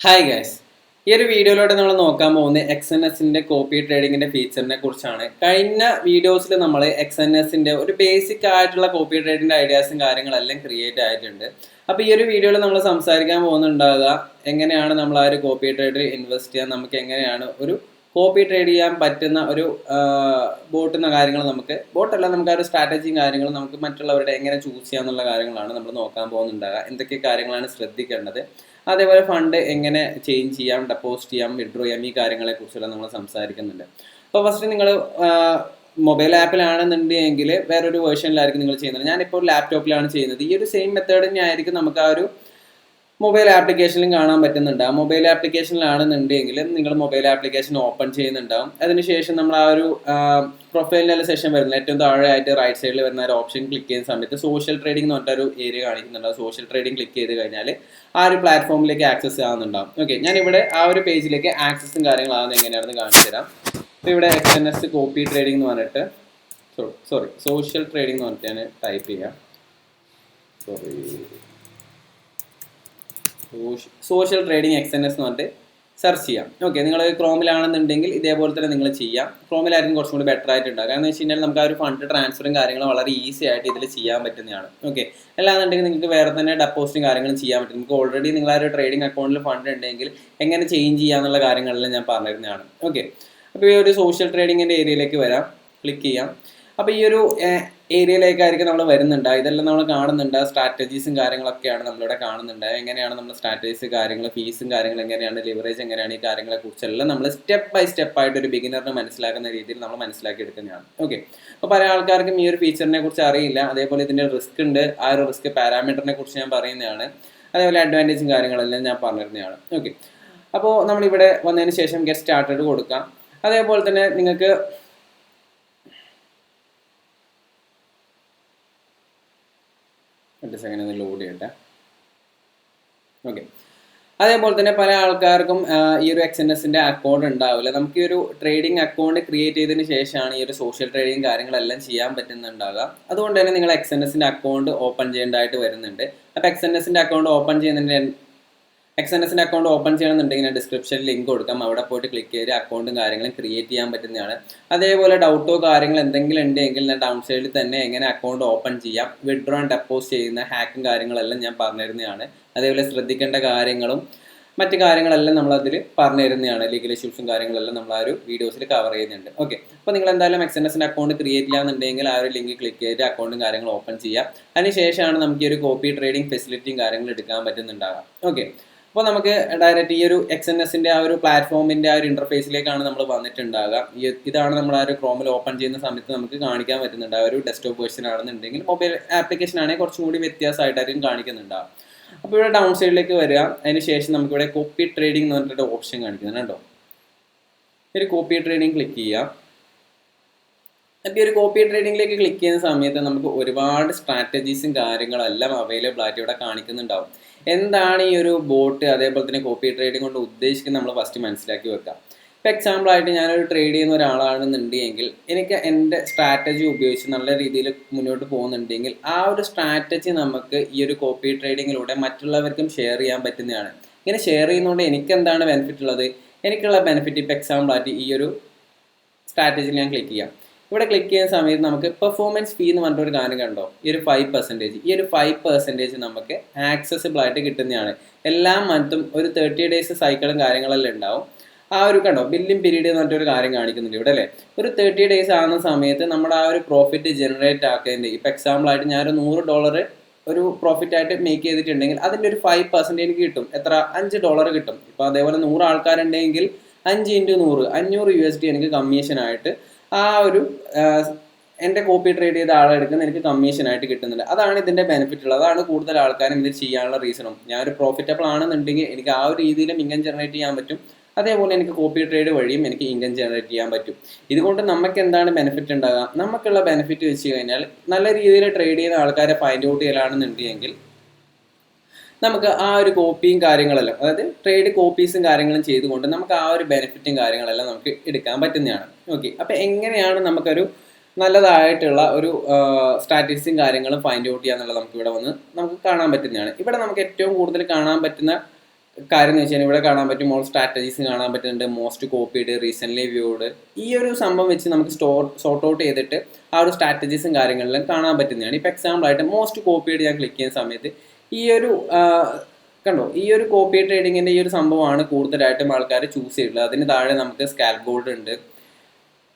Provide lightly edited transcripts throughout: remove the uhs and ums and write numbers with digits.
Hi guys, ഈ ഒരു വീഡിയോയിലൂടെ നമ്മൾ നോക്കാൻ പോകുന്നത് XNSന്റെ കോപ്പി ട്രേഡിങ്ങിന്റെ ഫീച്ചറിനെ കുറിച്ചാണ്. കഴിഞ്ഞ വീഡിയോസിൽ നമ്മൾ XNSന്റെ ഒരു ബേസിക് ആയിട്ടുള്ള കോപ്പി ട്രേഡിങ്ങിന്റെ ഐഡിയാസും കാര്യങ്ങളെല്ലാം ക്രിയേറ്റ് ആയിട്ടുണ്ട്. അപ്പോൾ ഈ ഒരു വീഡിയോയിൽ നമ്മൾ സംസാരിക്കാൻ പോകുന്നുണ്ടാകുക എങ്ങനെയാണ് നമ്മൾ ആ ഒരു കോപ്പി ട്രേഡിൽ ഇൻവെസ്റ്റ് ചെയ്യാൻ, നമുക്ക് എങ്ങനെയാണ് ഒരു കോപ്പി ട്രേഡ് ചെയ്യാൻ പറ്റുന്ന ഒരു ബോട്ടുന്ന കാര്യങ്ങൾ, ബോട്ടല്ല നമുക്ക് ആ ഒരു സ്ട്രാറ്റജിയും കാര്യങ്ങളും നമുക്ക് മറ്റുള്ളവരുടെ എങ്ങനെ ചൂസ് ചെയ്യാന്നുള്ള കാര്യങ്ങളാണ് നമ്മൾ നോക്കാൻ പോകുന്നുണ്ടാകുക. എന്തൊക്കെ കാര്യങ്ങളാണ് ശ്രദ്ധിക്കേണ്ടത്, അതേപോലെ ഫണ്ട് എങ്ങനെ ചേഞ്ച് ചെയ്യാം, ഡെപ്പോസിറ്റ് ചെയ്യാം, വിഡ്രോ ചെയ്യാം, ഈ കാര്യങ്ങളെക്കുറിച്ചെല്ലാം നമ്മൾ സംസാരിക്കുന്നുണ്ട്. അപ്പോൾ ഫസ്റ്റ് നിങ്ങൾ മൊബൈൽ ആപ്പിലാണെന്നുണ്ടെങ്കിൽ വേറൊരു വേർഷനിലായിരിക്കും നിങ്ങൾ ചെയ്യുന്നത്. ഞാനിപ്പോൾ ലാപ്ടോപ്പിലാണ് ചെയ്യുന്നത്. ഈ ഒരു സെയിം മെത്തേഡ് തന്നെ ആയിരിക്കും നമുക്ക് ആ ഒരു മൊബൈൽ ആപ്ലിക്കേഷനിലും കാണാൻ പറ്റുന്നുണ്ടാകും. മൊബൈൽ ആപ്ലിക്കേഷനിലാണെന്നുണ്ടെങ്കിൽ നിങ്ങൾ മൊബൈൽ ആപ്ലിക്കേഷൻ ഓപ്പൺ ചെയ്യുന്നുണ്ടാകും. അതിനുശേഷം നമ്മൾ ആ ഒരു പ്രൊഫൈലിൻ്റെ സെഷൻ വരുന്നത് ഏറ്റവും താഴെ ആയിട്ട് റൈറ്റ് സൈഡിൽ വരുന്ന ഒരു ഓപ്ഷൻ ക്ലിക്ക് ചെയ്യുന്ന സമയത്ത് സോഷ്യൽ ട്രേഡിംഗ് എന്ന് പറഞ്ഞൊരു ഏരിയ കാണിക്കുന്നുണ്ടാവും. സോഷ്യൽ ട്രേഡിംഗ് ക്ലിക്ക് ചെയ്ത് കഴിഞ്ഞാൽ ആ ഒരു പ്ലാറ്റ്ഫോമിലേക്ക് ആക്സസ് ആവുന്നുണ്ടാവും. ഓക്കെ, ഞാനിവിടെ ആ ഒരു പേജിലേക്ക് ആക്സസും കാര്യങ്ങളാകുന്നത് എങ്ങനെയാണെന്ന് കാണിച്ചു തരാം. അപ്പോൾ ഇവിടെ XNS കോപ്പി ട്രേഡിംഗ് എന്ന് പറഞ്ഞിട്ട് സോഷ്യൽ ട്രേഡിംഗ് എന്ന് പറഞ്ഞിട്ട് ഞാൻ ടൈപ്പ് ചെയ്യാം. സോഷ്യൽ ട്രേഡിംഗ് XNS എന്ന് പറഞ്ഞിട്ട് സെർച്ച് ചെയ്യാം. ഓക്കെ, നിങ്ങൾ ക്രോമിലാണെന്നുണ്ടെങ്കിൽ ഇതേപോലെ തന്നെ നിങ്ങൾ ചെയ്യാം. ക്രോമിലായിരിക്കും കുറച്ചും കൂടി ബെറ്റർ ആയിട്ടുണ്ടാകും. കാരണം എന്ന് വെച്ച് കഴിഞ്ഞാൽ നമുക്ക് ആ ഒരു ഫണ്ട് ട്രാൻസ്ഫറും കാര്യങ്ങളും വളരെ ഈസി ആയിട്ട് ഇതിൽ ചെയ്യാൻ പറ്റുന്നതാണ്. ഓക്കെ, അല്ലാന്നുണ്ടെങ്കിൽ നിങ്ങൾക്ക് വേറെ തന്നെ ഡെപ്പോസിറ്റും കാര്യങ്ങളും ചെയ്യാൻ പറ്റും. നിങ്ങൾക്ക് ഓൾറെഡി നിങ്ങൾ ആ ഒരു ട്രേഡിംഗ് അക്കൗണ്ടിൽ ഫണ്ട് ഉണ്ടെങ്കിൽ എങ്ങനെ ചേഞ്ച് ചെയ്യാന്നുള്ള കാര്യങ്ങളെല്ലാം ഞാൻ പറഞ്ഞിരുന്നതാണ്. ഓക്കെ, അപ്പോൾ ഈ ഒരു സോഷ്യൽ ട്രേഡിങ്ങിൻ്റെ ഏരിയയിലേക്ക് വരാം, ക്ലിക്ക് ചെയ്യാം. അപ്പോൾ ഈ ഒരു ഏരിയയിലേക്കായിരിക്കും നമ്മൾ വരുന്നുണ്ട്. ഇതെല്ലാം നമ്മൾ കാണുന്നുണ്ട്. സ്ട്രാറ്റജീസും കാര്യങ്ങളൊക്കെയാണ് നമ്മളിവിടെ കാണുന്നുണ്ട്. എങ്ങനെയാണ് നമ്മൾ സ്ട്രാറ്റജീസ് കാര്യങ്ങൾ, ഫീസും കാര്യങ്ങൾ എങ്ങനെയാണ്, ലിവറേജ് എങ്ങനെയാണ്, ഈ കാര്യങ്ങളെക്കുറിച്ചെല്ലാം നമ്മൾ സ്റ്റെപ്പ് ബൈ സ്റ്റെപ്പ് ആയിട്ട് ഒരു ബിഗിനറിന് മനസ്സിലാക്കുന്ന രീതിയിൽ നമ്മൾ മനസ്സിലാക്കി എടുക്കുന്നതാണ്. ഓക്കെ, അപ്പോൾ പല ആൾക്കാർക്കും ഈ ഒരു ഫീച്ചറിനെ കുറിച്ച് അറിയില്ല. അതേപോലെ ഇതിൻ്റെ റിസ്ക് ഉണ്ട്. ആ ഒരു റിസ്ക് പാരാമീറ്ററിനെ കുറിച്ച് ഞാൻ പറയുന്നതാണ്. അതേപോലെ അഡ്വാൻറ്റേജും കാര്യങ്ങളെല്ലാം ഞാൻ പറഞ്ഞിരുന്നതാണ്. ഓക്കെ, അപ്പോൾ നമ്മളിവിടെ വന്നതിന് ശേഷം ഗെറ്റ് സ്റ്റാർട്ടഡ് കൊടുക്കാം. അതേപോലെ തന്നെ നിങ്ങൾക്ക് സെക്കൻഡ് ഒന്ന് ലോഡ് ചെയ്യട്ടെ. ഓക്കെ, അതേപോലെ തന്നെ പല ആൾക്കാർക്കും ഈ ഒരു XNSന്റെ അക്കൗണ്ട് ഉണ്ടാവില്ല. നമുക്ക് ഈ ഒരു ട്രേഡിംഗ് അക്കൗണ്ട് ക്രിയേറ്റ് ചെയ്തതിന് ശേഷമാണ് ഈ ഒരു സോഷ്യൽ ട്രേഡിംഗ് കാര്യങ്ങളെല്ലാം ചെയ്യാൻ പറ്റുന്നുണ്ടാകുക. അതുകൊണ്ട് തന്നെ നിങ്ങൾ XNSന്റെ അക്കൗണ്ട് ഓപ്പൺ ചെയ്യേണ്ടതായിട്ട് വരുന്നുണ്ട്. അപ്പോൾ XNSന്റെ അക്കൗണ്ട് ഓപ്പൺ ചെയ്യണമെന്നുണ്ടെങ്കിൽ ഞാൻ ഡിസ്ക്രിപ്ഷനിൽ ലിങ്ക് കൊടുക്കാം. അവിടെ പോയിട്ട് ക്ലിക്ക് ചെയ്ത് അക്കൗണ്ടും കാര്യങ്ങളും ക്രിയേറ്റ് ചെയ്യാൻ പറ്റുന്നതാണ്. അതേപോലെ ഡൗട്ടോ കാര്യങ്ങൾ എന്തെങ്കിലും ഉണ്ടെങ്കിൽ ഞാൻ ഡൗൺ സൈഡിൽ തന്നെ എങ്ങനെ അക്കൗണ്ട് ഓപ്പൺ ചെയ്യാം, വിഡ്രോ ആൻഡ് ഡെപ്പോസിറ്റ് ചെയ്യുന്ന ഹാക്കും കാര്യങ്ങളെല്ലാം ഞാൻ പറഞ്ഞിരുന്നതാണ്. അതേപോലെ ശ്രദ്ധിക്കേണ്ട കാര്യങ്ങളും മറ്റു കാര്യങ്ങളെല്ലാം നമ്മളതിൽ പറഞ്ഞു തരുന്നതാണ്. ലീഗൽ ഇഷ്യൂസും കാര്യങ്ങളെല്ലാം നമ്മൾ ആ ഒരു വീഡിയോസിൽ കവർ ചെയ്യുന്നുണ്ട്. ഓക്കെ, അപ്പോൾ നിങ്ങൾ എന്തായാലും XNSന്റെ അക്കൗണ്ട് ക്രിയേറ്റ് ചെയ്യാന്നുണ്ടെങ്കിൽ ആ ഒരു ലിങ്ക് ക്ലിക്ക് ചെയ്ത് അക്കൗണ്ടും കാര്യങ്ങളും ഓപ്പൺ ചെയ്യാം. അതിനുശേഷമാണ് നമുക്ക് ഈ ഒരു കോപ്പി ട്രേഡിംഗ് ഫെസിലിറ്റിയും കാര്യങ്ങളും എടുക്കാൻ പറ്റുന്നുണ്ടാകാം. ഓക്കെ, അപ്പോൾ നമുക്ക് ഡയറക്റ്റ് ഈ ഒരു XNSന്റെ ആ ഒരു പ്ലാറ്റ്ഫോമിൻ്റെ ആ ഒരു ഇൻ്റർഫേസിലേക്കാണ് നമ്മൾ വന്നിട്ടുണ്ടാകുക. ഇതാണ് നമ്മൾ ആ ഒരു ക്രോമിൽ ഓപ്പൺ ചെയ്യുന്ന സമയത്ത് നമുക്ക് കാണിക്കാൻ പറ്റുന്നുണ്ട്. ആ ഒരു ഡെസ്ക്ടോപ്പ് വേർഷൻ ആണെന്നുണ്ടെങ്കിൽ മൊബൈൽ ആപ്ലിക്കേഷൻ ആണെങ്കിൽ കുറച്ചും കൂടി വ്യത്യാസമായിട്ടായിരിക്കും കാണിക്കുന്നുണ്ടാകും. അപ്പോൾ ഇവിടെ ഡൗൺ സൈഡിലേക്ക് വരിക. അതിന് ശേഷം നമുക്കിവിടെ കോപ്പി ട്രേഡിംഗ് എന്ന് പറഞ്ഞിട്ട് ഓപ്ഷൻ കാണിക്കുന്നുണ്ട് കേട്ടോ. ഒരു കോപ്പി ട്രേഡിംഗ് ക്ലിക്ക് ചെയ്യാം. അപ്പോൾ ഈ ഒരു കോപ്പി ട്രേഡിങ്ങിലേക്ക് ക്ലിക്ക് ചെയ്യുന്ന സമയത്ത് നമുക്ക് ഒരുപാട് സ്ട്രാറ്റജീസും കാര്യങ്ങളെല്ലാം അവൈലബിൾ ആയിട്ട് ഇവിടെ കാണിക്കുന്നുണ്ടാവും. എന്താണ് ഈ ഒരു ബോട്ട്, അതേപോലെ തന്നെ കോപ്പി ട്രേഡിംഗ് കൊണ്ട് ഉദ്ദേശിക്കുന്നത് നമ്മൾ ഫസ്റ്റ് മനസ്സിലാക്കി വെക്കാം. ഇപ്പോൾ എക്സാമ്പിളായിട്ട് ഞാനൊരു ട്രേഡ് ചെയ്യുന്ന ഒരാളാണെന്നുണ്ടെങ്കിൽ എനിക്ക് എൻ്റെ സ്ട്രാറ്റജി ഉപയോഗിച്ച് നല്ല രീതിയിൽ മുന്നോട്ട് പോകുന്നുണ്ടെങ്കിൽ ആ ഒരു സ്ട്രാറ്റജി നമുക്ക് ഈ ഒരു കോപ്പി ട്രേഡിങ്ങിലൂടെ മറ്റുള്ളവർക്കും ഷെയർ ചെയ്യാൻ പറ്റുന്നതാണ്. ഇങ്ങനെ ഷെയർ ചെയ്യുന്നതുകൊണ്ട് എനിക്ക് എന്താണ് ബെനിഫിറ്റ് ഉള്ളത്? എനിക്കുള്ള ബെനിഫിറ്റ് ഇപ്പോൾ എക്സാമ്പിളായിട്ട് ഈ ഒരു സ്ട്രാറ്റജിയിൽ ഞാൻ ക്ലിക്ക് ചെയ്യാം. ഇവിടെ ക്ലിക്ക് ചെയ്യുന്ന സമയത്ത് നമുക്ക് പെർഫോമൻസ് ഫീ എന്ന് പറഞ്ഞൊരു കാര്യം കണ്ടോ, ഈ ഒരു 5%. ഈ ഒരു 5% നമുക്ക് ആക്സസിബിൾ ആയിട്ട് കിട്ടുന്നതാണ്. എല്ലാ മന്തും ഒരു 30 ഡേയ്സ് സൈക്കിളും കാര്യങ്ങളെല്ലാം ഉണ്ടാവും. ആ ഒരു കണ്ടോ ബില്ലിംഗ് പീരീഡ് എന്ന് പറഞ്ഞൊരു കാര്യം കാണിക്കുന്നുണ്ട് ഇവിടെ അല്ലേ. ഒരു 30 ഡേയ്സ് ആകുന്ന സമയത്ത് നമ്മുടെ ആ ഒരു പ്രോഫിറ്റ് ജനറേറ്റ് ആക്കുന്നതിൻ്റെ ഇപ്പോൾ എക്സാമ്പിളായിട്ട് ഞാനൊരു $100 ഒരു പ്രോഫിറ്റ് ആയിട്ട് മേക്ക് ചെയ്തിട്ടുണ്ടെങ്കിൽ അതിൻ്റെ ഒരു 5% എനിക്ക് കിട്ടും. എത്ര? $5 കിട്ടും. ഇപ്പോൾ അതേപോലെ 100 ആൾക്കാരുണ്ടെങ്കിൽ 5 × 100 500 USD എനിക്ക് കമ്മീഷനായിട്ട് ആ ഒരു എൻ്റെ കോപ്പി ട്രേഡ് ചെയ്ത ആളെടുക്കുന്ന എനിക്ക് കമ്മീഷനായിട്ട് കിട്ടുന്നുണ്ട്. അതാണ് ഇതിൻ്റെ ബെനിഫിറ്റ് ഉള്ളത്. അതാണ് കൂടുതൽ ആൾക്കാരും ഇത് ചെയ്യാനുള്ള റീസണും. ഞാനൊരു പ്രോഫിറ്റബിൾ ആണെന്നുണ്ടെങ്കിൽ എനിക്ക് ആ ഒരു രീതിയിലും ഇൻകം ജനറേറ്റ് ചെയ്യാൻ പറ്റും. അതേപോലെ എനിക്ക് കോപ്പി ട്രേഡ് വഴിയും എനിക്ക് ഇൻകം ജനറേറ്റ് ചെയ്യാൻ പറ്റും. ഇതുകൊണ്ട് നമുക്ക് എന്താണ് ബെനിഫിറ്റ് ഉണ്ടാകുക? നമുക്കുള്ള ബെനിഫിറ്റ് വെച്ച് കഴിഞ്ഞാൽ നല്ല രീതിയിൽ ട്രേഡ് ചെയ്യുന്ന ആൾക്കാരെ ഫൈൻഡ് ഔട്ട് ചെയ്യലാണെന്നുണ്ടെങ്കിൽ നമുക്ക് ആ ഒരു കോപ്പിയും കാര്യങ്ങളെല്ലാം, അതായത് ട്രേഡ് കോപ്പീസും കാര്യങ്ങളും ചെയ്തുകൊണ്ട് നമുക്ക് ആ ഒരു ബെനിഫിറ്റും കാര്യങ്ങളെല്ലാം നമുക്ക് എടുക്കാൻ പറ്റുന്നതാണ്. ഓക്കെ, അപ്പോൾ എങ്ങനെയാണ് നമുക്കൊരു നല്ലതായിട്ടുള്ള ഒരു സ്ട്രാറ്റജിസും കാര്യങ്ങളും ഫൈൻഡ് ഔട്ട് ചെയ്യുക എന്നുള്ളത് നമുക്ക് ഇവിടെ വന്ന് നമുക്ക് കാണാൻ പറ്റുന്നതാണ്. ഇവിടെ നമുക്ക് ഏറ്റവും കൂടുതൽ കാണാൻ പറ്റുന്ന കാര്യം എന്ന് വെച്ചാൽ ഇവിടെ കാണാൻ പറ്റും, മോൾ സ്ട്രാറ്റജീസ് കാണാൻ പറ്റുന്നുണ്ട്, മോസ്റ്റ് കോപ്പീഡ്, റീസെൻ്റ്ലി വ്യൂഡ്. ഈ ഒരു സംഭവം വെച്ച് നമുക്ക് സോർട്ട് ഔട്ട് ചെയ്തിട്ട് ആ ഒരു സ്ട്രാറ്റജീസും കാര്യങ്ങളിലും കാണാൻ പറ്റുന്നതാണ്. ഇപ്പോൾ എക്സാമ്പിളായിട്ട് മോസ്റ്റ് കോപ്പീഡ് ഞാൻ ക്ലിക്ക് ചെയ്യുന്ന സമയത്ത് ഈ ഒരു കണ്ടോ, ഈ ഒരു കോപ്പി ട്രേഡിങ്ങിൻ്റെ ഈ ഒരു സംഭവമാണ് കൂടുതലായിട്ടും ആൾക്കാർ ചൂസ് ചെയ്തിട്ടുള്ളത്. അതിന് താഴെ നമുക്ക് സ്കാൽപ്പ് ഗോൾഡ് ഉണ്ട്,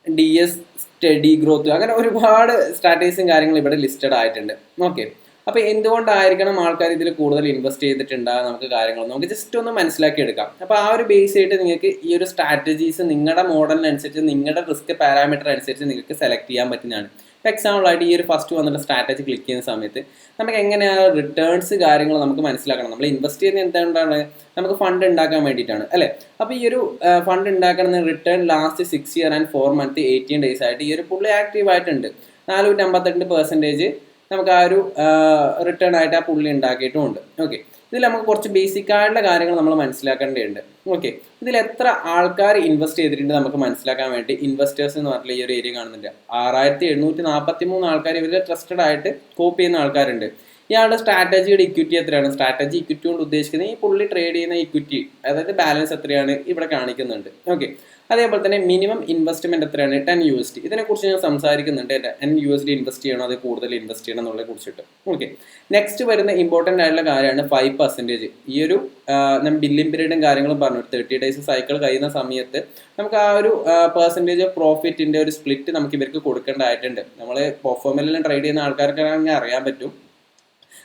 DS സ്റ്റഡി ഗ്രോത്ത്, അങ്ങനെ ഒരുപാട് സ്ട്രാറ്റജീസും കാര്യങ്ങളും ഇവിടെ ലിസ്റ്റഡ് ആയിട്ടുണ്ട്. ഓക്കെ, അപ്പോൾ എന്തുകൊണ്ടായിരിക്കണം ആൾക്കാർ ഇതിൽ കൂടുതൽ ഇൻവെസ്റ്റ് ചെയ്തിട്ടുണ്ടാകുക, നമുക്ക് കാര്യങ്ങൾ നമുക്ക് ജസ്റ്റ് ഒന്ന് മനസ്സിലാക്കി എടുക്കാം. അപ്പോൾ ആ ഒരു ബേസ് ആയിട്ട് നിങ്ങൾക്ക് ഈ ഒരു സ്ട്രാറ്റജീസ് നിങ്ങളുടെ മോഡലിനനുസരിച്ച്, നിങ്ങളുടെ റിസ്ക് പാരാമീറ്റർ അനുസരിച്ച് നിങ്ങൾക്ക് സെലക്ട് ചെയ്യാൻ പറ്റുന്നതാണ്. ഇപ്പോൾ എക്സാമ്പിളായിട്ട് ഈ ഒരു ഫസ്റ്റ് വന്നിട്ട് സ്ട്രാറ്റജി ക്ലിക്ക് ചെയ്യുന്ന സമയത്ത് നമുക്ക് എങ്ങനെയാണ് റിട്ടേൺസ് കാര്യങ്ങൾ നമുക്ക് മനസ്സിലാക്കണം. നമ്മൾ ഇൻവെസ്റ്റ് ചെയ്യുന്നത് എന്തുകൊണ്ടാണ്? നമുക്ക് ഫണ്ട് ഉണ്ടാക്കാൻ വേണ്ടിയിട്ടാണ് അല്ലേ. അപ്പോൾ ഈ ഒരു ഫണ്ട് ഉണ്ടാക്കുന്ന return last 6 year and 4 month 18 days ആയിട്ട് ഈ ഒരു പുള്ളി ആക്റ്റീവ് ആയിട്ടുണ്ട്. 458% നമുക്ക് ആ ഒരു റിട്ടേൺ ആയിട്ട് ആ പുള്ളി ഉണ്ടാക്കിയിട്ടുമുണ്ട്. ഓക്കെ, ഇതിൽ നമുക്ക് കുറച്ച് ബേസിക് ആയിട്ടുള്ള കാര്യങ്ങൾ നമ്മൾ മനസ്സിലാക്കേണ്ടതുണ്ട്. ഓക്കെ, ഇതിൽ എത്ര ആൾക്കാർ ഇൻവെസ്റ്റ് ചെയ്തിട്ടുണ്ട് നമുക്ക് മനസ്സിലാക്കാൻ വേണ്ടി ഇൻവെസ്റ്റേഴ്സ് എന്ന് പറഞ്ഞിട്ടുള്ള ഈ ഒരു ഏരിയ കാണുന്നുണ്ട്. 6743 ആൾക്കാർ ഇവരിൽ ട്രസ്റ്റഡ് ആയിട്ട് കോപ്പി ചെയ്യുന്ന ആൾക്കാരുണ്ട്. ഇയാളുടെ സ്ട്രാറ്റജിയുടെ ഇക്വിറ്റി എത്രയാണ്? സ്ട്രാറ്റജി ഇക്വിറ്റി കൊണ്ട് ഉദ്ദേശിക്കുന്നത് ഈ പുള്ളി ട്രേഡ് ചെയ്യുന്ന ഇക്വിറ്റി, അതായത് ബാലൻസ് എത്രയാണ് ഇവിടെ കാണിക്കുന്നുണ്ട്. ഓക്കെ, അതേപോലെ തന്നെ മിനിമം ഇൻവെസ്റ്റ്മെന്റ് എത്രയാണ്? $10. ഇതിനെക്കുറിച്ച് ഞാൻ സംസാരിക്കുന്നുണ്ട്. $10 ഇൻവെസ്റ്റ് ചെയ്യണോ അത് കൂടുതൽ ഇൻവെസ്റ്റ് ചെയ്യണം എന്നുള്ളതിനെ കുറിച്ചിട്ട്. ഓക്കെ, നെക്സ്റ്റ് വരുന്ന ഇമ്പോർട്ടൻ്റ് ആയിട്ടുള്ള കാര്യമാണ് 5%. ഈ ഒരു നമ്മൾ ബില്ലിംഗ് പീരീഡും കാര്യങ്ങളും പറഞ്ഞു, 30 days സൈക്കിൾ കഴിയുന്ന സമയത്ത് നമുക്ക് ആ ഒരു പെർസെൻറ്റേജ് ഓഫ് പ്രോഫിറ്റിൻ്റെ ഒരു സ്പ്ലിറ്റ് നമുക്ക് ഇവർക്ക് കൊടുക്കേണ്ടതായിട്ടുണ്ട്. നമ്മൾ പെർഫോമൻസിലും ട്രേഡ് ചെയ്യുന്ന ആൾക്കാർക്കാണെങ്കിൽ അറിയാൻ പറ്റും.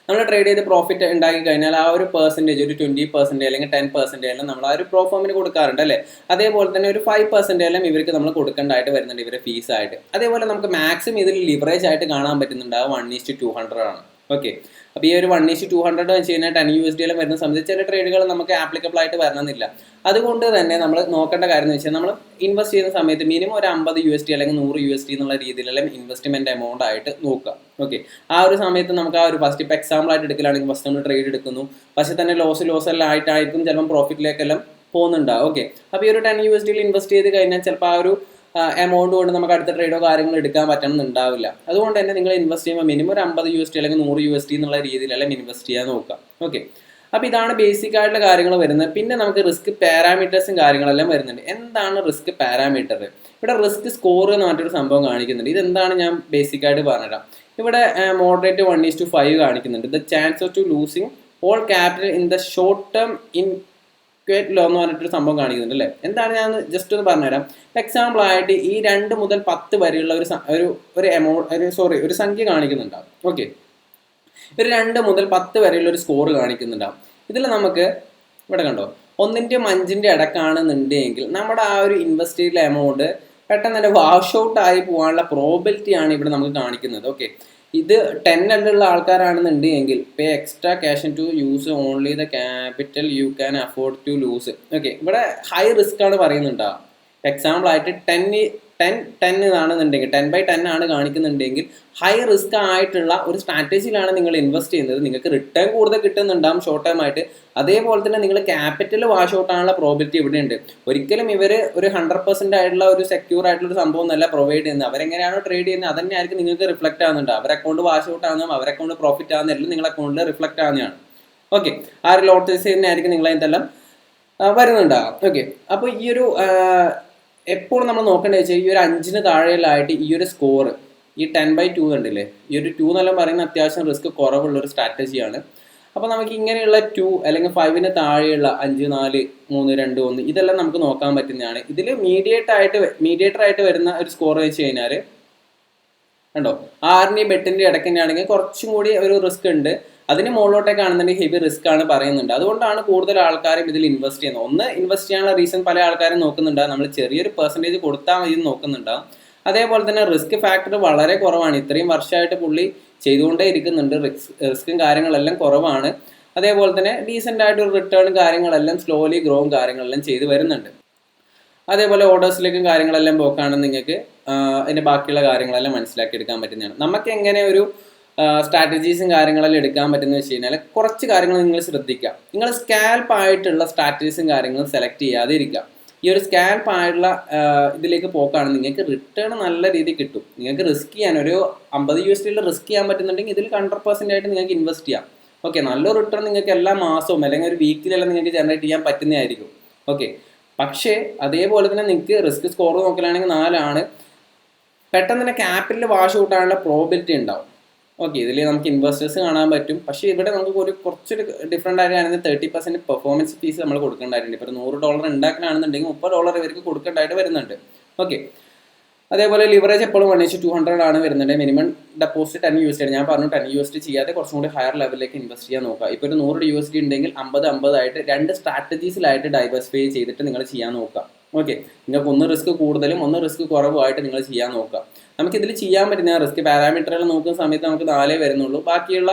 നമ്മൾ ട്രേഡ് ചെയ്ത് പ്രോഫിറ്റ് ഉണ്ടാക്കി കഴിഞ്ഞാൽ ആ ഒരു പെർസെൻറ്റേജ്, ഒരു 20% അല്ലെങ്കിൽ 10% നമ്മൾ ആ ഒരു പ്രോഫോമിന് കൊടുക്കാറുണ്ട് അല്ലേ. അതേപോലെ തന്നെ ഒരു 5% ഇവർക്ക് നമ്മൾ കൊടുക്കേണ്ടതായിട്ട് വരുന്നുണ്ട്, ഇവരുടെ ഫീസായിട്ട്. അതേപോലെ നമുക്ക് മാക്സിമം ഇതിൽ ലിവറേജ് ആയിട്ട് കാണാൻ പറ്റുന്നുണ്ടാവും 1:200 ആണ്. ഓക്കെ, അപ്പോൾ ഈ ഒരു 1:200 വെച്ച് കഴിഞ്ഞാൽ $10 വരുന്ന സമയത്ത് ചില ട്രേഡുകൾ നമുക്ക് ആപ്ലിക്കബിൾ ആയിട്ട് വരണമെന്നില്ല. അതുകൊണ്ട് തന്നെ നമ്മൾ നോക്കേണ്ട കാര്യം എന്ന് വെച്ചാൽ നമ്മൾ ഇൻവെസ്റ്റ് ചെയ്യുന്ന സമയത്ത് മിനിമം ഒരു $50 അല്ലെങ്കിൽ $100 എന്നുള്ള രീതിയിലെല്ലാം ഇൻവെസ്റ്റ്മെൻറ്റ് എമൗണ്ട് ആയിട്ട് നോക്കുക. ഓക്കെ, ആ ഒരു സമയത്ത് നമുക്ക് ആ ഒരു ഫസ്റ്റ് ഇപ്പോൾ എക്സാമ്പിൾ ആയിട്ട് എടുക്കലാണെങ്കിൽ ഫസ്റ്റ് നമ്മൾ ട്രേഡ് എടുക്കുന്നു, പക്ഷേ തന്നെ ലോസ് എല്ലാം ആയിട്ടായിരിക്കും ചിലപ്പം പ്രോഫിറ്റിലേക്കെല്ലാം പോകുന്നുണ്ടാവും. ഓക്കെ, അപ്പോൾ ഈ ഒരു $10 ഇൻവെസ്റ്റ് ചെയ്ത് കഴിഞ്ഞാൽ ചിലപ്പോൾ ആ ഒരു എമൗണ്ട് കൊണ്ട് നമുക്ക് അടുത്ത ട്രേഡോ കാര്യങ്ങളോ എടുക്കാൻ പറ്റണമെന്നുണ്ടാവില്ല. അതുകൊണ്ട് തന്നെ നിങ്ങൾ ഇൻവെസ്റ്റ് ചെയ്യുമ്പോൾ മിനിമം ഒരു $50 അല്ലെങ്കിൽ $100 എന്നുള്ള രീതിയിലെല്ലാം ഇൻവെസ്റ്റ് ചെയ്യാൻ നോക്കുക. ഓക്കെ, അപ്പോൾ ഇതാണ് ബേസിക് ആയിട്ടുള്ള കാര്യങ്ങൾ വരുന്നത്. പിന്നെ നമുക്ക് റിസ്ക് പാരാമീറ്റേഴ്സും കാര്യങ്ങളെല്ലാം വരുന്നുണ്ട്. എന്താണ് റിസ്ക് പാരാമീറ്റർ? ഇവിടെ റിസ്ക് സ്കോർ എന്ന് പറഞ്ഞൊരു സംഭവം കാണിക്കുന്നുണ്ട്. ഇതെന്താണ് ഞാൻ ബേസിക് ആയിട്ട് പറഞ്ഞുതരാം. ഇവിടെ മോഡറേറ്റ് 1:5 കാണിക്കുന്നുണ്ട്. The chance of to losing all capital in the short term in quite low എന്ന് പറഞ്ഞിട്ടൊരു സംഭവം കാണിക്കുന്നുണ്ട് അല്ലേ. എന്താണ് ഞാൻ ജസ്റ്റ് ഒന്ന് പറഞ്ഞുതരാം. എക്സാമ്പിൾ ആയിട്ട് ഈ 2 മുതൽ 10 വരെയുള്ള ഒരു എമൗണ്ട് ഒരു സംഖ്യ കാണിക്കുന്നുണ്ടാവും. ഓക്കെ, ഒരു 2 മുതൽ 10 വരെയുള്ള ഒരു സ്കോർ കാണിക്കുന്നുണ്ടാവും. ഇതിൽ നമുക്ക് ഇവിടെ കണ്ടോ 1-ൻ്റെയും 5-ൻ്റെ ഇടക്കാണെന്നുണ്ടെങ്കിൽ നമ്മുടെ ആ ഒരു ഇൻവെസ്റ്റ് ചെയ്ത എമൗണ്ട് പെട്ടെന്ന് തന്നെ വാഷ് ഔട്ട് ആയി പോകാനുള്ള പ്രോബിലിറ്റി ആണ് ഇവിടെ നമുക്ക് കാണിക്കുന്നത്. ഓക്കെ, ഇത് 10 അല്ലുള്ള ആൾക്കാരാണെന്നുണ്ടെങ്കിൽ pay extra cash to use only the capital you can afford to lose. Okay, ഇവിടെ ഹൈ റിസ്ക് ആണ് പറയുന്നുണ്ടാവും. എക്സാമ്പിൾ ആയിട്ട് 10 ആണെന്നുണ്ടെങ്കിൽ 10/10 ആണ് കാണിക്കുന്നുണ്ടെങ്കിൽ ഹൈ റിസ്ക് ആയിട്ടുള്ള ഒരു സ്ട്രാറ്റജിയിലാണ് നിങ്ങൾ ഇൻവെസ്റ്റ് ചെയ്യുന്നത്. നിങ്ങൾക്ക് റിട്ടേൺ കൂടുതൽ കിട്ടുന്നുണ്ടാകും ഷോർട്ട് ടൈം ആയിട്ട്. അതേപോലെ തന്നെ നിങ്ങൾ ക്യാപിറ്റൽ വാഷ് ഔട്ട് ആണുള്ള പ്രോബിലിറ്റി ഇവിടെ ഉണ്ട്. ഒരിക്കലും ഇവർ ഒരു 100% ആയിട്ടുള്ള ഒരു സെക്യൂർ ആയിട്ടുള്ള ഒരു സംഭവം ഒന്നല്ല പ്രൊവൈഡ് ചെയ്യുന്നത്. അവരെങ്ങനെയാണോ ട്രേഡ് ചെയ്യുന്നത് അതന്നെ ആയിരിക്കും നിങ്ങൾക്ക് റിഫ്ലക്ട് ആവുന്നുണ്ട്. അവരുടെ അക്കൗണ്ട് വാഷ് ഔട്ട് ആകുന്നതും അവരുടെ അക്കൗണ്ട് പ്രോഫിറ്റ് ആകുന്നതെല്ലാം നിങ്ങളുടെ അക്കൗണ്ടിൽ റിഫ്ലക്ട് ആവുന്നതാണ്. ഓക്കെ, ആ ഒരു ലോട്ടേഴ്സ് തന്നെ ആയിരിക്കും നിങ്ങളതിനെല്ലാം വരുന്നുണ്ടാകും. ഓക്കെ, അപ്പോൾ ഈ ഒരു എപ്പോഴും നമ്മൾ നോക്കേണ്ടത് വെച്ചാൽ ഈ ഒരു 5-ന് താഴെയിലായിട്ട് ഈ ഒരു സ്കോർ ഈ 10/2 കണ്ടില്ലേ, ഈ ഒരു 2 എന്നെല്ലാം പറയുന്ന അത്യാവശ്യം റിസ്ക് കുറവുള്ളൊരു സ്ട്രാറ്റജിയാണ്. അപ്പോൾ നമുക്ക് ഇങ്ങനെയുള്ള 2 അല്ലെങ്കിൽ 5-ന് താഴെയുള്ള 5, 4, 3, 2, 1 ഇതെല്ലാം നമുക്ക് നോക്കാൻ പറ്റുന്നതാണ്. ഇതിൽ മീഡിയേറ്റർ ആയിട്ട് വരുന്ന ഒരു സ്കോർ വെച്ച് കഴിഞ്ഞാൽ കണ്ടോ 6-ൻ്റെയും 8-ൻ്റെയും ഇടയ്ക്ക് തന്നെയാണെങ്കിൽ കുറച്ചും കൂടി ഒരു റിസ്ക് ഉണ്ട്. അതിന് മുകളിലോട്ടേക്ക് കാണുന്നുണ്ടെങ്കിൽ ഹെവി റിസ്ക് ആണ് പറയുന്നുണ്ട്. അതുകൊണ്ടാണ് കൂടുതൽ ആൾക്കാരും ഇതിൽ ഇൻവെസ്റ്റ് ചെയ്യുന്നത്. ഒന്ന് ഇൻവെസ്റ്റ് ചെയ്യാനുള്ള റീസൺ പല ആൾക്കാരും നോക്കുന്നുണ്ടാകും, നമ്മൾ ചെറിയൊരു പെർസെൻറ്റേജ് കൊടുത്താൽ മതി നോക്കുന്നുണ്ടാകും. അതേപോലെ തന്നെ റിസ്ക് ഫാക്ടർ വളരെ കുറവാണ്. ഇത്രയും വർഷമായിട്ട് പുള്ളി ചെയ്തുകൊണ്ടേ ഇരിക്കുന്നുണ്ട്. റിസ്ക്കും കാര്യങ്ങളെല്ലാം കുറവാണ്. അതേപോലെ തന്നെ ഡീസൻ്റ് ആയിട്ട് ഒരു റിട്ടേണും കാര്യങ്ങളെല്ലാം സ്ലോലി ഗ്രോവും കാര്യങ്ങളെല്ലാം ചെയ്ത് വരുന്നുണ്ട്. അതേപോലെ ഓർഡേഴ്സിലേക്കും കാര്യങ്ങളെല്ലാം പോക്കാണെന്ന് നിങ്ങൾക്ക് അതിൻ്റെ ബാക്കിയുള്ള കാര്യങ്ങളെല്ലാം മനസ്സിലാക്കിയെടുക്കാൻ പറ്റുന്നതാണ്. നമുക്ക് എങ്ങനെ ഒരു സ്ട്രാറ്റജീസും കാര്യങ്ങളെല്ലാം എടുക്കാൻ പറ്റുന്നത് വെച്ച് കഴിഞ്ഞാൽ കുറച്ച് കാര്യങ്ങൾ നിങ്ങൾ ശ്രദ്ധിക്കുക. നിങ്ങൾ സ്കാൽപ്പ് ആയിട്ടുള്ള സ്ട്രാറ്റജീസും കാര്യങ്ങളും സെലക്ട് ചെയ്യാതെ ഇരിക്കുക. ഈ ഒരു സ്കാൽപ്പ് ആയിട്ടുള്ള ഇതിലേക്ക് പോക്കാണെങ്കിൽ നിങ്ങൾക്ക് റിട്ടേൺ നല്ല രീതിയിൽ കിട്ടും. നിങ്ങൾക്ക് റിസ്ക് ചെയ്യാൻ ഒരു $50 റിസ്ക് ചെയ്യാൻ പറ്റുന്നുണ്ടെങ്കിൽ ഇതിൽ 100% ആയിട്ട് നിങ്ങൾക്ക് ഇൻവെസ്റ്റ് ചെയ്യാം. ഓക്കെ, നല്ലൊരു റിട്ടേൺ നിങ്ങൾക്ക് എല്ലാ മാസവും അല്ലെങ്കിൽ ഒരു വീക്കിലെല്ലാം നിങ്ങൾക്ക് ജനറേറ്റ് ചെയ്യാൻ പറ്റുന്നതായിരിക്കും. ഓക്കെ, പക്ഷേ അതേപോലെ തന്നെ നിങ്ങൾക്ക് റിസ്ക് സ്കോർ നോക്കലാണെങ്കിൽ 4 പെട്ടെന്ന് തന്നെ ക്യാപിറ്റൽ വാഷ് ഔട്ട് ആകാനുള്ള പ്രോബിലിറ്റി ഉണ്ടാവും. ഓക്കെ, ഇതിൽ നമുക്ക് ഇൻവെസ്റ്റേഴ്സ് കാണാൻ പറ്റും. പക്ഷേ ഇവിടെ നമുക്ക് കുറച്ചൊരു ഡിഫറെൻ്റ് ആയിട്ടാണെങ്കിൽ 30% പെർഫോമൻസ് ഫീസ് നമ്മൾ കൊടുക്കേണ്ടതായിട്ടുണ്ട്. ഇപ്പോൾ $100 ഉണ്ടാക്കാനാണെന്നുണ്ടെങ്കിൽ $30 ഇവർക്ക് കൊടുക്കേണ്ടതായിട്ട് വരുന്നുണ്ട്. ഓക്കെ, അതേപോലെ ലിവറേജ് എപ്പോഴും 1:200 ആണ് വരുന്നുണ്ട്. മിനിമം ഡെപ്പോസിറ്റ് $10 ഞാൻ പറഞ്ഞു. $10 ചെയ്യാതെ കുറച്ചും കൂടി ഹയർ ലെവലിലേക്ക് ഇൻവെസ്റ്റ് ചെയ്യാൻ നോക്കുക. ഇപ്പോൾ ഒരു $100 ഉണ്ടെങ്കിൽ 50-50 ആയിട്ട് 2 സ്ട്രാറ്റജീസിലായിട്ട് ഡൈവേഴ്സിഫൈ ചെയ്തിട്ട് നിങ്ങൾ ചെയ്യാൻ നോക്കുക. ഓക്കെ, നിങ്ങൾക്ക് ഒന്ന് റിസ്ക് കൂടുതലും ഒന്ന് റിസ്ക് കുറവുമായിട്ട് നിങ്ങൾ ചെയ്യാൻ നോക്കുക. നമുക്കിതിൽ ചെയ്യാൻ പറ്റുന്ന റിസ്ക് പാരാമീറ്ററുകൾ നോക്കുന്ന സമയത്ത് നമുക്ക് 4 വരുന്നുള്ളൂ. ബാക്കിയുള്ള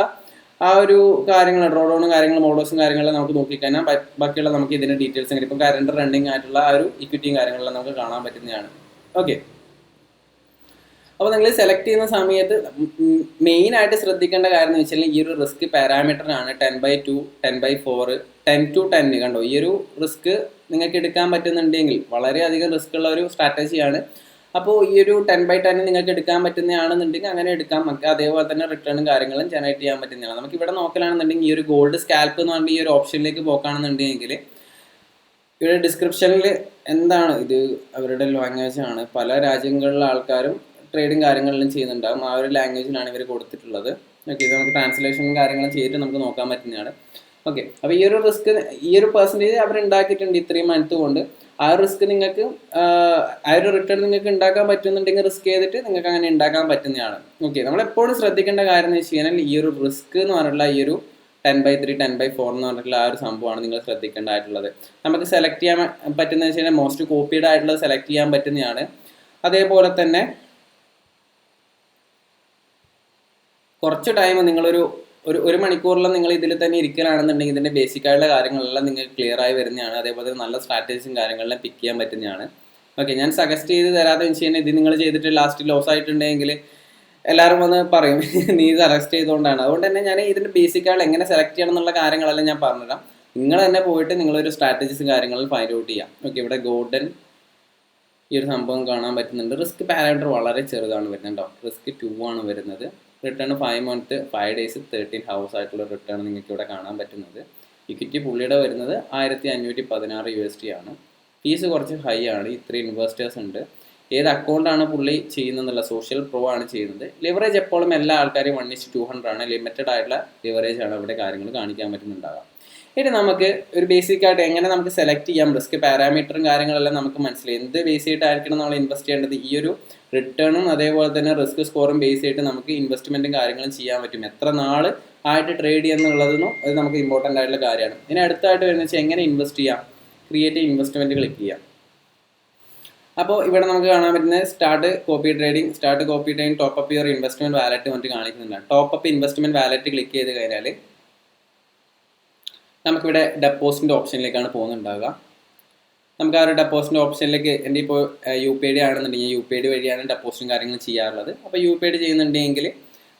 ആ ഒരു കാര്യങ്ങൾ ഡ്രോഡൗണും കാര്യങ്ങളും മോഡൽസും കാര്യങ്ങളെല്ലാം നമുക്ക് നോക്കിക്കഴിഞ്ഞാൽ ബാക്കിയുള്ള നമുക്ക് ഇതിൻ്റെ ഡീറ്റെയിൽസ് ഇപ്പം കറണ്ട് റണ്ണിങ് ആയിട്ടുള്ള ആ ഒരു ഇക്വിറ്റിയും കാര്യങ്ങളെല്ലാം നമുക്ക് കാണാൻ പറ്റുന്നതാണ്. ഓക്കെ, അപ്പോൾ നിങ്ങൾ സെലക്ട് ചെയ്യുന്ന സമയത്ത് മെയിനായിട്ട് ശ്രദ്ധിക്കേണ്ട കാര്യം എന്ന് വെച്ചാൽ ഈ ഒരു റിസ്ക് പാരാമീറ്ററാണ് 10/2, 10/4, 10-10 കണ്ടോ. ഈ ഒരു റിസ്ക് നിങ്ങൾക്ക് എടുക്കാൻ പറ്റുന്നുണ്ടെങ്കിൽ വളരെയധികം റിസ്ക് ഉള്ള ഒരു സ്ട്രാറ്റജിയാണ്. അപ്പോൾ ഈ ഒരു 10/10 നിങ്ങൾക്ക് എടുക്കാൻ പറ്റുന്നതാണെന്നുണ്ടെങ്കിൽ അങ്ങനെ എടുക്കാം. നമുക്ക് അതേപോലെ തന്നെ റിട്ടേണും കാര്യങ്ങളും ജനറേറ്റ് ചെയ്യാൻ പറ്റുന്നതാണ്. നമുക്ക് ഇവിടെ നോക്കലാണെന്നുണ്ടെങ്കിൽ ഈ ഒരു ഗോൾഡ് സ്കാൽപ്പ് എന്ന് പറഞ്ഞാൽ ഈ ഒരു ഓപ്ഷനിലേക്ക് പോക്കുകയാണെന്നുണ്ടെങ്കിൽ ഇവിടെ ഡിസ്ക്രിപ്ഷനിൽ എന്താണ് ഇത് അവരുടെ ലാംഗ്വേജ് ആണ്. പല രാജ്യങ്ങളിലെ ആൾക്കാരും ട്രേഡിങ് കാര്യങ്ങളെല്ലാം ചെയ്യുന്നുണ്ടാകും. ആ ഒരു ലാംഗ്വേജിലാണ് ഇവർ കൊടുത്തിട്ടുള്ളത്. ഓക്കെ, ഇത് നമുക്ക് ട്രാൻസ്ലേഷനും കാര്യങ്ങളും ചെയ്തിട്ട് നമുക്ക് നോക്കാൻ പറ്റുന്നതാണ്. ഓക്കെ, അപ്പോൾ ഈ ഒരു റിസ്ക് ഈ ഒരു പെർസെൻറ്റേജ് അവർ ഉണ്ടാക്കിയിട്ടുണ്ട് ഇത്രയും മന്ത് കൊണ്ട്. ആ റിസ്ക് നിങ്ങൾക്ക് ആ ഒരു റിട്ടേൺ നിങ്ങൾക്ക് ഉണ്ടാക്കാൻ പറ്റുന്നുണ്ടെങ്കിൽ റിസ്ക് ചെയ്തിട്ട് നിങ്ങൾക്ക് അങ്ങനെ ഉണ്ടാക്കാൻ പറ്റുന്നതാണ്. ഓക്കെ, നമ്മളെപ്പോഴും ശ്രദ്ധിക്കേണ്ട കാര്യം എന്ന് വെച്ച് കഴിഞ്ഞാൽ ഈ ഒരു റിസ്ക് എന്ന് പറഞ്ഞിട്ടുള്ള ഈ ഒരു 10/3, 10/4 എന്ന് പറഞ്ഞിട്ടുള്ള ആ ഒരു സംഭവമാണ് നിങ്ങൾ ശ്രദ്ധിക്കേണ്ടതായിട്ടുള്ളത്. നമുക്ക് സെലക്ട് ചെയ്യാൻ പറ്റുന്നത് വെച്ച് കഴിഞ്ഞാൽ മോസ്റ്റ് കോപ്പീഡ് ആയിട്ടുള്ളത് സെലക്ട് ചെയ്യാൻ പറ്റുന്നതാണ്. അതേപോലെ തന്നെ കുറച്ച് ടൈം നിങ്ങളൊരു ഒരു മണിക്കൂറിലും നിങ്ങൾ ഇതിൽ തന്നെ ഇരിക്കലാണെന്നുണ്ടെങ്കിൽ ഇതിൻ്റെ ബേസിക് ആയിട്ടുള്ള കാര്യങ്ങളെല്ലാം നിങ്ങൾക്ക് ക്ലിയർ ആയി വരുന്നതാണ്. അതേപോലെ തന്നെ നല്ല സ്ട്രാറ്റജീസും കാര്യങ്ങളെല്ലാം പിക്ക് ചെയ്യാൻ പറ്റുന്നതാണ്. ഓക്കെ, ഞാൻ സജസ്റ്റ് ചെയ്ത് തരാതെ വെച്ച് കഴിഞ്ഞാൽ ഇത് നിങ്ങൾ ചെയ്തിട്ട് ലാസ്റ്റ് ലോസ് ആയിട്ടുണ്ടെങ്കിൽ എല്ലാവരും വന്ന് പറയും നീ സജസ്റ്റ് ചെയ്തുകൊണ്ടാണ്. അതുകൊണ്ട് തന്നെ ഞാൻ ഇതിൻ്റെ ബേസിക് ആയിട്ട് എങ്ങനെ സെലക്ട് ചെയ്യണം എന്നുള്ള കാര്യങ്ങളെല്ലാം ഞാൻ പറഞ്ഞുതരാം. നിങ്ങൾ തന്നെ പോയിട്ട് നിങ്ങളൊരു സ്ട്രാറ്റജീസും കാര്യങ്ങളും ഫൈൻഡ് ഔട്ട് ചെയ്യാം. ഓക്കെ, ഇവിടെ ഗോൾഡൻ ഈ ഒരു സംഭവം കാണാൻ പറ്റുന്നുണ്ട്. റിസ്ക് പാരാമീറ്റർ വളരെ ചെറുതാണ് വരുന്നുണ്ടോ. റിസ്ക് 2 ആണ് വരുന്നത്. റിട്ടേൺ 5 month 5 days 13 hours ആയിട്ടുള്ള റിട്ടേൺ നിങ്ങൾക്ക് ഇവിടെ കാണാൻ പറ്റുന്നത്. ഇക്വിറ്റി പുള്ളിയുടെ വരുന്നത് $1516 ആണ്. ഫീസ് കുറച്ച് ഹൈ ആണ്. ഇത്രയും ഇൻവെസ്റ്റേഴ്സ് ഉണ്ട്. ഏത് അക്കൗണ്ടാണ് പുള്ളി ചെയ്യുന്നതെന്നുള്ള സോഷ്യൽ പ്രോ ആണ് ചെയ്യുന്നത്. ലിവറേജ് എപ്പോഴും എല്ലാ ആൾക്കാരും 1:200 ആണ്. ലിമിറ്റഡ് ആയിട്ടുള്ള ലിവറേജ് ആണ് ഇവിടെ കാര്യങ്ങൾ കാണിക്കാൻ പറ്റുന്നുണ്ടാകാം. ഇനി നമുക്ക് ഒരു ബേസിക് ആയിട്ട് എങ്ങനെ നമുക്ക് സെലക്ട് ചെയ്യാം. റിസ്ക് പാരാമീറ്ററും കാര്യങ്ങളെല്ലാം നമുക്ക് മനസ്സിലായി. എന്ത് ബേസ് ചെയ്തിട്ടായിരിക്കണം നമ്മൾ ഇൻവെസ്റ്റ് ചെയ്യേണ്ടത്. ഈ ഒരു റിട്ടേണും അതേപോലെ തന്നെ റിസ്ക് സ്കോറും ബേസ് ചെയ്തിട്ട് നമുക്ക് ഇൻവെസ്റ്റ്മെൻറ്റും കാര്യങ്ങളും ചെയ്യാൻ പറ്റും. എത്ര നാൾ ആയിട്ട് ട്രേഡ് ചെയ്യുന്നുള്ളതെന്നും അത് നമുക്ക് ഇമ്പോർട്ടൻ്റ് ആയിട്ടുള്ള കാര്യമാണ്. ഇനി അടുത്തായിട്ട് വരുന്നത് വെച്ചാൽ എങ്ങനെ ഇൻവെസ്റ്റ് ചെയ്യാം. ക്രിയേറ്റ് ഇൻവെസ്റ്റ്മെൻറ്റ് ക്ലിക്ക് ചെയ്യാം. അപ്പോൾ ഇവിടെ നമുക്ക് കാണാൻ പറ്റുന്നത് start copy trading top up your investment wallet വന്നിട്ട് കാണിക്കുന്നുണ്ട്. Top up investment wallet click ചെയ്ത് കഴിഞ്ഞാൽ നമുക്കിവിടെ ഡെപ്പോസിറ്റിൻ്റെ ഓപ്ഷനിലേക്കാണ് പോകുന്നുണ്ടാവുക. നമുക്ക് ആ ഒരു ഡെപ്പോസിറ്റിൻ്റെ ഓപ്ഷനിലേക്ക് എൻ്റെ ഇപ്പോൾ UPID ആണെന്നുണ്ടെങ്കിൽ UPID വഴിയാണ് ഡെപ്പോസിറ്റും കാര്യങ്ങളും ചെയ്യാറുള്ളത്. അപ്പോൾ UPID ചെയ്യുന്നുണ്ടെങ്കിൽ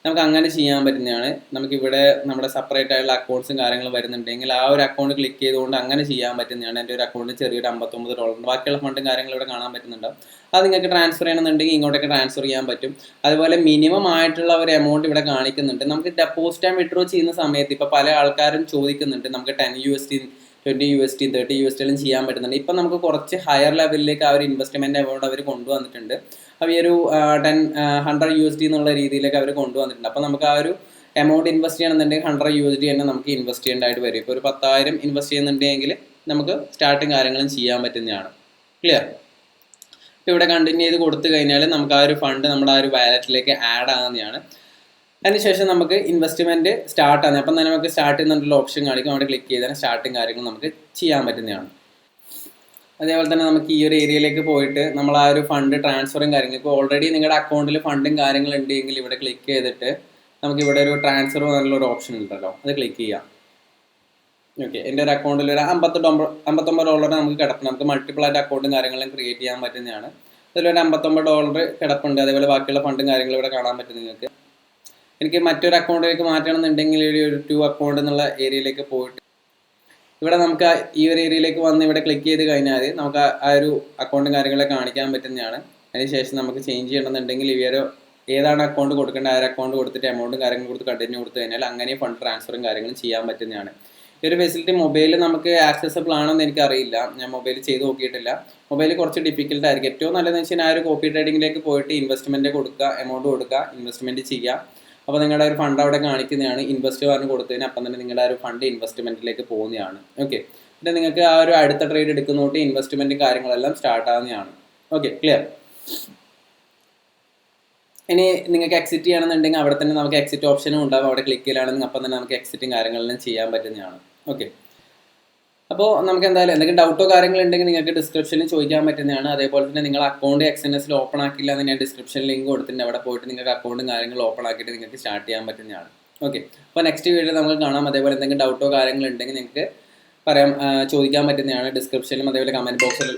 നമുക്ക് അങ്ങനെ ചെയ്യാൻ പറ്റുന്നതാണ്. നമുക്കിവിടെ നമ്മുടെ സെപ്പറേറ്റ് ആയിട്ടുള്ള അക്കൗണ്ട്സും കാര്യങ്ങളും വരുന്നുണ്ടെങ്കിൽ ആ ഒരു അക്കൗണ്ട് ക്ലിക്ക് ചെയ്തുകൊണ്ട് അങ്ങനെ ചെയ്യാൻ പറ്റുന്നതാണ്. എൻ്റെ ഒരു അക്കൗണ്ടിൽ ചെറിയൊരു $59 ബാക്കിയുള്ള ഫണ്ടും കാര്യങ്ങളും ഇവിടെ കാണാൻ പറ്റുന്നുണ്ടാവും. അത് നിങ്ങൾക്ക് ട്രാൻസ്ഫർ ചെയ്യണമെന്നുണ്ടെങ്കിൽ ഇങ്ങോട്ടൊക്കെ ട്രാൻസ്ഫർ ചെയ്യാൻ പറ്റും. അതുപോലെ മിനിമം ആയിട്ടുള്ള ഒരു എമൗണ്ട് ഇവിടെ കാണിക്കുന്നുണ്ട്. നമുക്ക് ഡെപ്പോസിറ്റ് ആൻഡ് വിഡ്രോ ചെയ്യുന്ന സമയത്ത് ഇപ്പോൾ പല ആൾക്കാരും ചോദിക്കുന്നുണ്ട് നമുക്ക് $10, $20, $30 എല്ലാം ചെയ്യാൻ പറ്റുന്നുണ്ട്. ഇപ്പം നമുക്ക് കുറച്ച് ഹയർ ലെവലിലേക്ക് ആ ഒരു ഇൻവെസ്റ്റ്മെൻറ്റ് എമൗണ്ട് അവർ കൊണ്ടുവന്നിട്ടുണ്ട്. അപ്പോൾ ഈ ഒരു $100 എന്നുള്ള രീതിയിലേക്ക് അവർ കൊണ്ടുവന്നിട്ടുണ്ട്. അപ്പോൾ നമുക്ക് ആ ഒരു എമൗണ്ട് ഇൻവെസ്റ്റ് ചെയ്യണമെന്നുണ്ടെങ്കിൽ $100 തന്നെ നമുക്ക് ഇൻവെസ്റ്റ് ചെയ്യേണ്ടതായിട്ട് വരും. ഇപ്പോൾ ഒരു 10,000 ഇൻവെസ്റ്റ് ചെയ്യുന്നുണ്ടെങ്കിൽ നമുക്ക് സ്റ്റാർട്ടിങ് കാര്യങ്ങളും ചെയ്യാൻ പറ്റുന്നതാണ്. ക്ലിയർ. ഇപ്പോൾ ഇവിടെ കണ്ടിന്യൂ ചെയ്ത് കൊടുത്തു കഴിഞ്ഞാൽ നമുക്ക് ആ ഒരു ഫണ്ട് നമ്മുടെ ആ ഒരു വാലറ്റിലേക്ക് ആഡ് ആകുന്നതാണ്. അതിനുശേഷം നമുക്ക് ഇൻവെസ്റ്റ്മെൻറ്റ് സ്റ്റാർട്ട് ആണ്. അപ്പം തന്നെ നമുക്ക് സ്റ്റാർട്ട് ചെയ്യുന്നുള്ള ഓപ്ഷൻ കാണിക്കും. അവിടെ ക്ലിക്ക് ചെയ്താൽ സ്റ്റാർട്ടിങ് കാര്യങ്ങൾ നമുക്ക് ചെയ്യാൻ പറ്റുന്നതാണ്. അതേപോലെ തന്നെ നമുക്ക് ഈ ഒരു ഏരിയയിലേക്ക് പോയിട്ട് നമ്മൾ ആ ഒരു ഫണ്ട് ട്രാൻസ്ഫറും കാര്യങ്ങളും ഓൾറെഡി നിങ്ങളുടെ അക്കൗണ്ടിൽ ഫണ്ടും കാര്യങ്ങളും ഉണ്ടെങ്കിൽ ഇവിടെ ക്ലിക്ക് ചെയ്തിട്ട് നമുക്ക് ഇവിടെ ഒരു ട്രാൻസ്ഫർ നല്ലൊരു ഓപ്ഷൻ ഉണ്ടല്ലോ, അത് ക്ലിക്ക് ചെയ്യാം. ഓക്കെ, എൻ്റെ ഒരു അക്കൗണ്ടിൽ ഒരു $59 നമുക്ക് കിടപ്പുണ്ട്. നമുക്ക് മൾട്ടിപ്പിൾ ആയിട്ട് അക്കൗണ്ടും കാര്യങ്ങളും ക്രിയേറ്റ് ചെയ്യാൻ പറ്റുന്നതാണ്. അതിലൊരു $59 കിടപ്പുണ്ട്. അതേപോലെ ബാക്കിയുള്ള ഫണ്ടും കാര്യങ്ങളും ഇവിടെ കാണാൻ പറ്റും നിങ്ങൾക്ക്. എനിക്ക് മറ്റൊരു അക്കൗണ്ടിലേക്ക് മാറ്റണമെന്നുണ്ടെങ്കിൽ ഒരു 2 അക്കൗണ്ട് എന്നുള്ള ഏരിയയിലേക്ക് പോയിട്ട് ഇവിടെ നമുക്ക് ഈ ഒരു ഏരിയയിലേക്ക് വന്ന് ഇവിടെ ക്ലിക്ക് ചെയ്ത് കഴിഞ്ഞാൽ നമുക്ക് ആ ഒരു അക്കൗണ്ടും കാര്യങ്ങളൊക്കെ കാണിക്കാൻ പറ്റുന്നതാണ്. അതിനുശേഷം നമുക്ക് ചേഞ്ച് ചെയ്യണമെന്നുണ്ടെങ്കിൽ ഈ ഒരു ഏതാണ് അക്കൗണ്ട് കൊടുക്കേണ്ട ആ അക്കൗണ്ട് കൊടുത്തിട്ട് എമൗണ്ടും കാര്യങ്ങളും കൊടുത്ത് കണ്ടിന്യൂ കൊടുത്തു കഴിഞ്ഞാൽ അങ്ങനെ ഫണ്ട് ട്രാൻസ്ഫറും കാര്യങ്ങളും ചെയ്യാൻ പറ്റുന്നതാണ്. ഈ ഒരു ഫെസിലിറ്റി മൊബൈലിൽ നമുക്ക് ആക്സസബിൾ ആണെന്ന് എനിക്കറിയില്ല, ഞാൻ മൊബൈൽ ചെയ്ത് നോക്കിയിട്ടില്ല. മൊബൈൽ കുറച്ച് ഡിഫിക്കൽട്ട് ആയിരിക്കും. ഏറ്റവും നല്ലതെന്ന് വെച്ച് കഴിഞ്ഞാൽ ആ ഒരു കോപ്പി ട്രേഡിങ്ങിലേക്ക് പോയിട്ട് ഇൻവെസ്റ്റ്മെൻറ്റ് കൊടുക്കുക, എമൗണ്ട് കൊടുക്കുക, ഇൻവെസ്റ്റ്മെൻറ്റ് ചെയ്യുക. അപ്പോൾ നിങ്ങളുടെ ഒരു ഫണ്ട് അവിടെ കാണിക്കുന്നതാണ്. ഇൻവെസ്റ്റ് പറഞ്ഞ് കൊടുത്തതിന് അപ്പം തന്നെ നിങ്ങളുടെ ആ ഒരു ഫണ്ട് ഇൻവെസ്റ്റ്മെൻറ്റിലേക്ക് പോകുന്നതാണ്. ഓക്കെ, പിന്നെ നിങ്ങൾക്ക് ആ ഒരു അടുത്ത ട്രേഡ് എടുക്കുന്നോട്ട് ഇൻവെസ്റ്റ്മെൻറ്റും കാര്യങ്ങളെല്ലാം സ്റ്റാർട്ട് ആവുന്നതാണ്. Okay, clear. ഇനി നിങ്ങൾക്ക് എക്സിറ്റ് ചെയ്യണമെന്നുണ്ടെങ്കിൽ അവിടെ തന്നെ നമുക്ക് എക്സിറ്റ് ഓപ്ഷനും ഉണ്ടാകും. അവിടെ ക്ലിക്ക് ചെയ്യലാണെങ്കിൽ അപ്പം തന്നെ നമുക്ക് എക്സിറ്റും കാര്യങ്ങളെല്ലാം ചെയ്യാൻ പറ്റുന്നതാണ്. ഓക്കെ, അപ്പോൾ നമുക്ക് എന്തായാലും എന്തെങ്കിലും ഡൗട്ടോ കാര്യങ്ങളുണ്ടെങ്കിൽ നിങ്ങൾക്ക് ഡിസ്ക്രിപ്ഷനിൽ ചോദിക്കാൻ പറ്റുന്നതാണ്. അതേപോലെ തന്നെ നിങ്ങൾ അക്കൗണ്ട് XNSൽ ഓപ്പൺ ആക്കില്ല എന്ന് ഞാൻ ഡിസ്ക്രിപ്ഷനിൽ ലിങ്ക് കൊടുത്തിട്ടുണ്ട്. അവിടെ പോയിട്ട് നിങ്ങൾക്ക് അക്കൗണ്ടും കാര്യങ്ങളും ഓപ്പൺ ആക്കിയിട്ട് നിങ്ങൾക്ക് സ്റ്റാർട്ട് ചെയ്യാൻ പറ്റുന്നതാണ്. ഓക്കെ, അപ്പോൾ നെക്സ്റ്റ് വീഡിയോ നമുക്ക് കാണാം. അതേപോലെ എന്തെങ്കിലും ഡൗട്ടോ കാര്യങ്ങളുണ്ടെങ്കിൽ നിങ്ങൾക്ക് ചോദിക്കാൻ പറ്റുന്നതാണ് ഡിസ്ക്രിപ്ഷനിലും അതേപോലെ കമൻറ്റ് ബോക്സിൽ.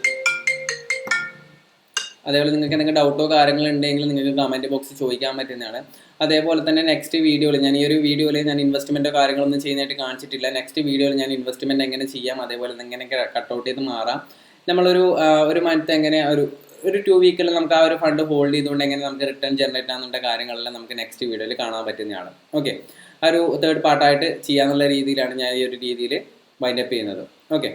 അതേപോലെ നിങ്ങൾക്ക് എന്തെങ്കിലും ഡൗട്ടോ കാര്യങ്ങളുണ്ടെങ്കിൽ നിങ്ങൾക്ക് കമൻറ്റ് ബോക്സിൽ ചോദിക്കാൻ പറ്റുന്നതാണ്. അതേപോലെ തന്നെ നെക്സ്റ്റ് വീഡിയോയിൽ ഞാൻ ഈ ഒരു വീഡിയോയിൽ ഞാൻ ഇൻവെസ്റ്റ്മെൻറ്റോ കാര്യങ്ങളൊന്നും ചെയ്യുന്നതായിട്ട് കാണിച്ചിട്ടില്ല. നെക്സ്റ്റ് വീഡിയോയിൽ ഞാൻ ഇൻവെസ്റ്റ്മെൻറ്റ് എങ്ങനെ ചെയ്യാം, അതേപോലെ എങ്ങനെ കട്ടൗട്ട് ചെയ്ത് മാറാം, ഒരു മന്ത് എങ്ങനെ ഒരു 2 വീക്കിൽ നമുക്ക് ആ ഒരു ഫണ്ട് ഹോൾഡ് ചെയ്തുകൊണ്ട് എങ്ങനെ നമുക്ക് റിട്ടേൺ ജനറേറ്റ് ആകുന്ന കാര്യങ്ങളെല്ലാം നമുക്ക് നെക്സ്റ്റ് വീഡിയോയിൽ കാണാൻ പറ്റുന്നതാണ്. ഓക്കെ, ആ ഒരു തേർഡ് പാർട്ടായിട്ട് ചെയ്യാന്നുള്ള രീതിയിലാണ് ഞാൻ ഈ ഒരു രീതിയിൽ വൈൻഡപ്പ് ചെയ്യുന്നത്. ഓക്കെ.